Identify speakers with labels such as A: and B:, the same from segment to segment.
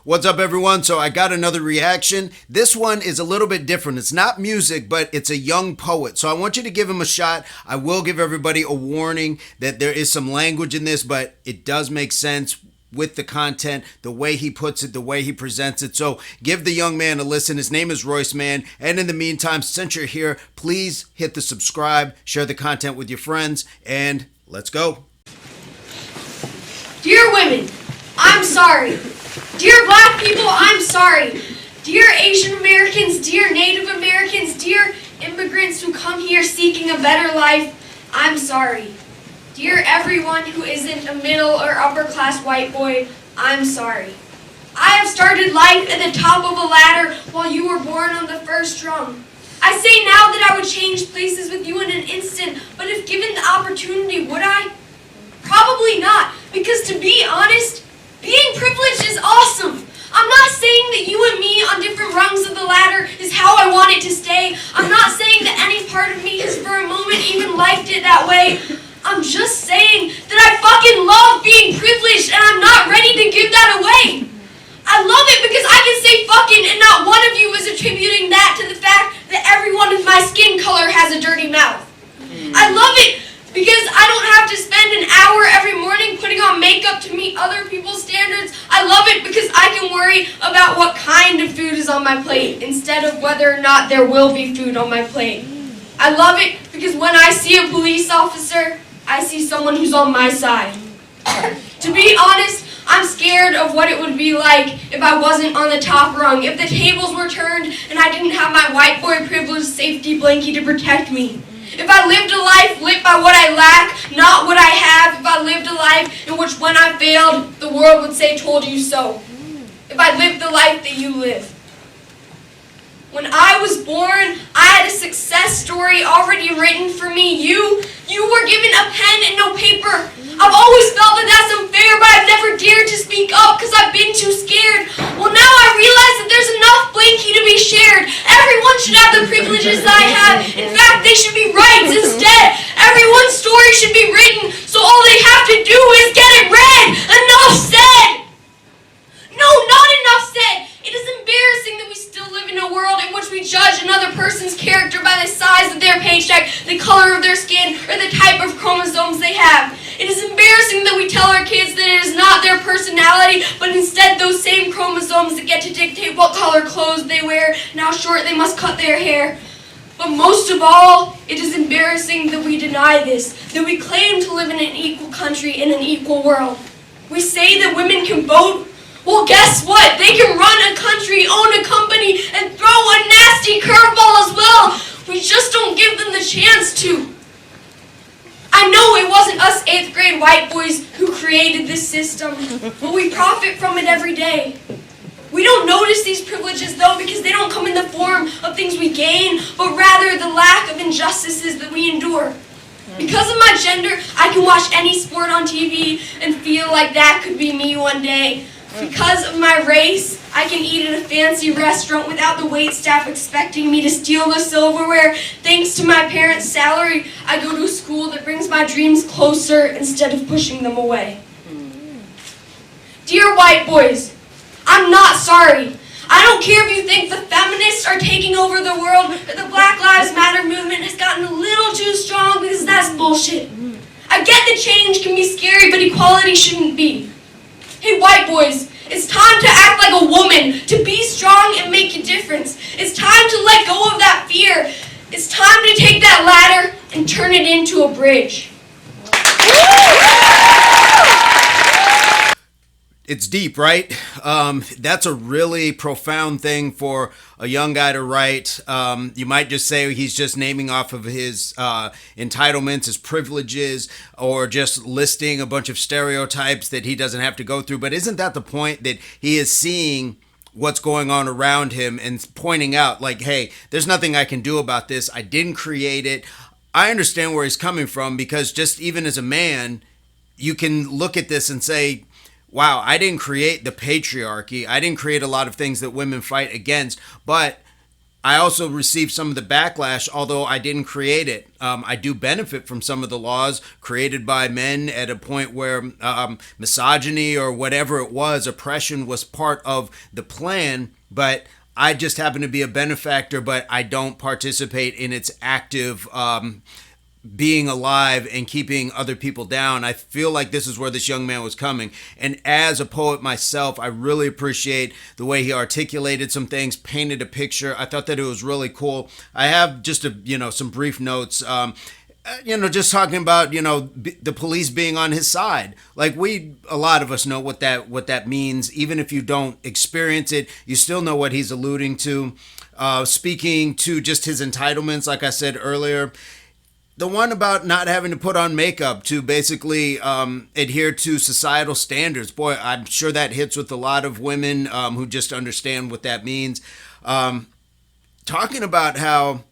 A: What's up, everyone? So I got another reaction. This one is a little bit different. It's not music, but it's a young poet. So I want you to give him a shot. I will give everybody a warning that there is some language in this, but it does make sense with the content, the way he puts it, the way he presents it. So give the young man a listen. His name is Royce, man. And in the meantime, since you're here, please hit the subscribe, share the content with your friends, and let's go.
B: Dear women, I'm sorry. Dear black people, I'm sorry. Dear Asian Americans, dear Native Americans, dear immigrants who come here seeking a better life, I'm sorry. Dear everyone who isn't a middle or upper class white boy, I'm sorry. I have started life at the top of a ladder while you were born on the first rung. I say now that I would change places with you in an instant, but if given the opportunity, would I? Probably not, because to be honest, being privileged is awesome. I'm not saying that you and me on different rungs of the ladder is how I want it to stay. I'm not saying that any part of me has for a moment even liked it that way. I'm just saying that I fucking love being privileged and I'm not ready to give that away. I love it because I can say fucking and not one of you is attributing that to the fact that everyone with my skin color has a dirty mouth. I love it because I don't have to spend an hour every morning putting on makeup to meet other people's standards. I love it because I can worry about what kind of food is on my plate instead of whether or not there will be food on my plate. I love it because when I see a police officer, I see someone who's on my side. To be honest, I'm scared of what it would be like if I wasn't on the top rung, if the tables were turned and I didn't have my white boy privilege safety blanket to protect me. If I lived a life lit by what I lack, not what I have, if I lived a life in which when I failed, the world would say, told you so. If I lived the life that you live. When I was born, I had a success story already written for me. You were given a pen and no paper. I've always felt that that's unfair, but I've never dared to speak up because I've been too scared. Well, now I realize that there's enough blankie to be shared. Everyone should have the privileges that I have. In fact, they should be rights instead. Everyone's story should be written, so all they have to do is get it read. Enough said. No, not enough said. It is embarrassing that we still live in a world in which we judge another person's character by the size of their paycheck, the color of their skin, or the type of chromosomes they have. It is embarrassing that we tell our kids that it is not their personality, but instead those same chromosomes that get to dictate what color clothes they wear and how short they must cut their hair. But most of all, it is embarrassing that we deny this, that we claim to live in an equal country in an equal world. We say that women can vote. Well, guess what? They can run a country, own a company, and throw a nasty curveball as well. We just don't give them the chance to. I know it wasn't us 8th grade white boys who created this system, but we profit from it every day. We don't notice these privileges, though, because they don't come in the form of things we gain, but rather the lack of injustices that we endure. Because of my gender, I can watch any sport on TV and feel like that could be me one day. Because of my race, I can eat at a fancy restaurant without the waitstaff expecting me to steal the silverware. Thanks to my parents' salary, I go to a school that brings my dreams closer instead of pushing them away. Dear white boys, I'm not sorry. I don't care if you think the feminists are taking over the world or the Black Lives Matter movement has gotten a little too strong, because that's bullshit. I get that change can be scary, but equality shouldn't be. Hey, white boys, it's time to act like a woman, to be strong and make a difference. It's time to let go of that fear. It's time to take that ladder and turn it into a bridge.
A: It's deep, right? That's a really profound thing for a young guy to write. You might just say he's just naming off of his entitlements, his privileges, or just listing a bunch of stereotypes that he doesn't have to go through. But isn't that the point, that he is seeing what's going on around him and pointing out, like, hey, there's nothing I can do about this. I didn't create it. I understand where he's coming from, because just even as a man, you can look at this and say, wow, I didn't create the patriarchy. I didn't create a lot of things that women fight against, but I also received some of the backlash, although I didn't create it. I do benefit from some of the laws created by men at a point where misogyny or whatever it was, oppression was part of the plan, but I just happen to be a benefactor, but I don't participate in its active being alive and keeping other people down. I feel like this is where this young man was coming. And as a poet myself, I really appreciate the way he articulated some things, painted a picture. I thought that it was really cool. I have just some brief notes. Just talking about, the police being on his side. Like a lot of us know what that means. Even if you don't experience it, you still know what he's alluding to. Speaking to just his entitlements, like I said earlier, the one about not having to put on makeup to basically adhere to societal standards. Boy, I'm sure that hits with a lot of women who just understand what that means. Talking about how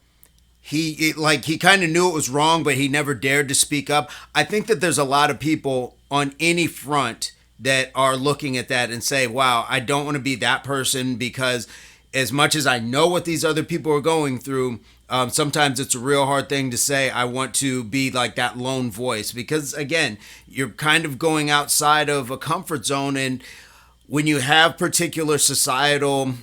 A: he kind of knew it was wrong, but he never dared to speak up. I think that there's a lot of people on any front that are looking at that and say, wow, I don't want to be that person, because as much as I know what these other people are going through, sometimes it's a real hard thing to say, I want to be like that lone voice, because again, you're kind of going outside of a comfort zone. And when you have particular societal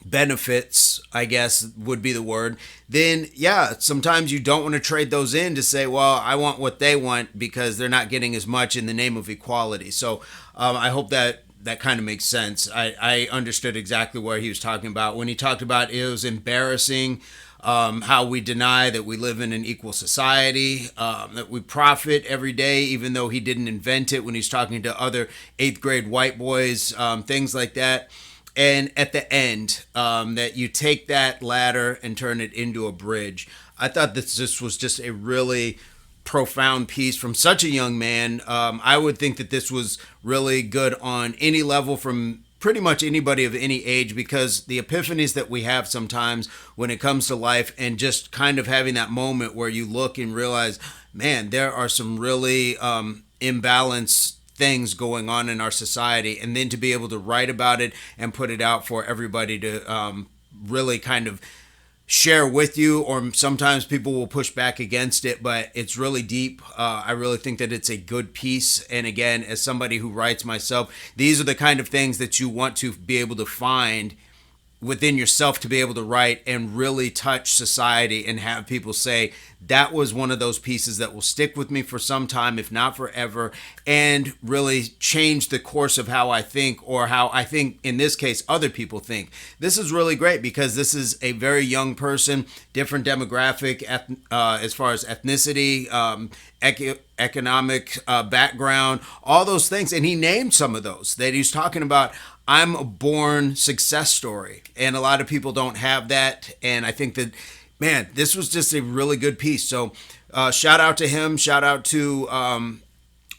A: benefits, I guess would be the word, then yeah, sometimes you don't want to trade those in to say, well, I want what they want because they're not getting as much in the name of equality. So I hope that kind of makes sense. I understood exactly what he was talking about when he talked about it was embarrassing how we deny that we live in an equal society, that we profit every day, even though he didn't invent it, when he's talking to other 8th grade white boys, things like that. And at the end, that you take that ladder and turn it into a bridge. I thought this was just a really profound piece from such a young man. I would think that this was really good on any level from pretty much anybody of any age, because the epiphanies that we have sometimes when it comes to life, and just kind of having that moment where you look and realize, man, there are some really imbalanced things going on in our society, and then to be able to write about it and put it out for everybody to really kind of share with you, or sometimes people will push back against it, but it's really deep. I really think that it's a good piece. And again, as somebody who writes myself, these are the kind of things that you want to be able to find within yourself, to be able to write and really touch society and have people say, that was one of those pieces that will stick with me for some time, if not forever, and really change the course of how I think, or how I think, in this case, other people think. This is really great because this is a very young person, different demographic as far as ethnicity, economic background, all those things. And he named some of those that he's talking about. I'm a born success story, and a lot of people don't have that. And I think that, man, this was just a really good piece. So shout out to him. Shout out to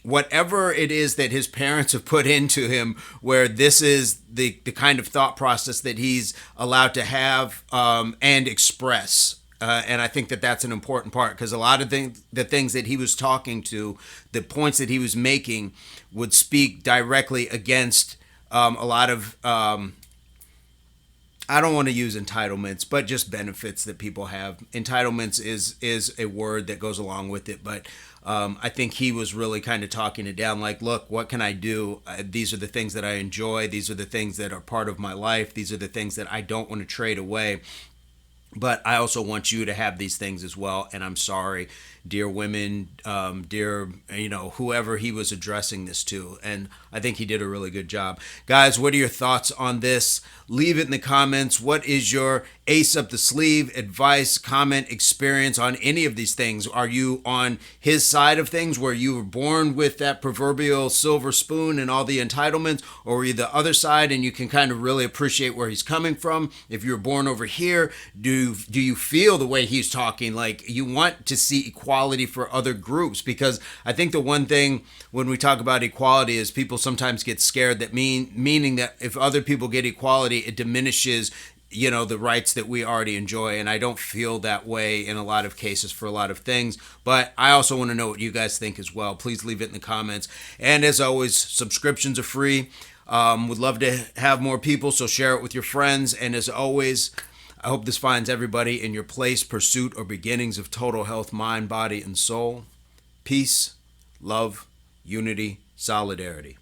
A: whatever it is that his parents have put into him, where this is the kind of thought process that he's allowed to have and express. And I think that that's an important part, because a lot of the things that he was talking to, the points that he was making, would speak directly against a lot of, I don't want to use entitlements, but just benefits that people have. Entitlements is a word that goes along with it, but I think he was really kind of talking it down, like, look, what can I do? These are the things that I enjoy. These are the things that are part of my life. These are the things that I don't want to trade away. But I also want you to have these things as well. And I'm sorry, dear women, dear, whoever he was addressing this to. And I think he did a really good job. Guys, what are your thoughts on this? Leave it in the comments. What is your ace up the sleeve advice, comment, experience on any of these things? Are you on his side of things, where you were born with that proverbial silver spoon and all the entitlements, or were you the other side and you can kind of really appreciate where he's coming from? If you were born over here, do you feel the way he's talking, like you want to see equality for other groups? Because I think the one thing when we talk about equality is people sometimes get scared, that meaning that if other people get equality, it diminishes the rights that we already enjoy. And I don't feel that way in a lot of cases for a lot of things, but I also want to know what you guys think as well. Please leave it in the comments. And as always, subscriptions are free. Would love to have more people, so share it with your friends. And as always, I hope this finds everybody in your place, pursuit, or beginnings of total health, mind, body, and soul. Peace, love, unity, solidarity.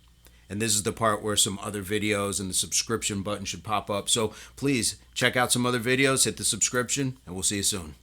A: And this is the part where some other videos and the subscription button should pop up. So please check out some other videos, hit the subscription, and we'll see you soon.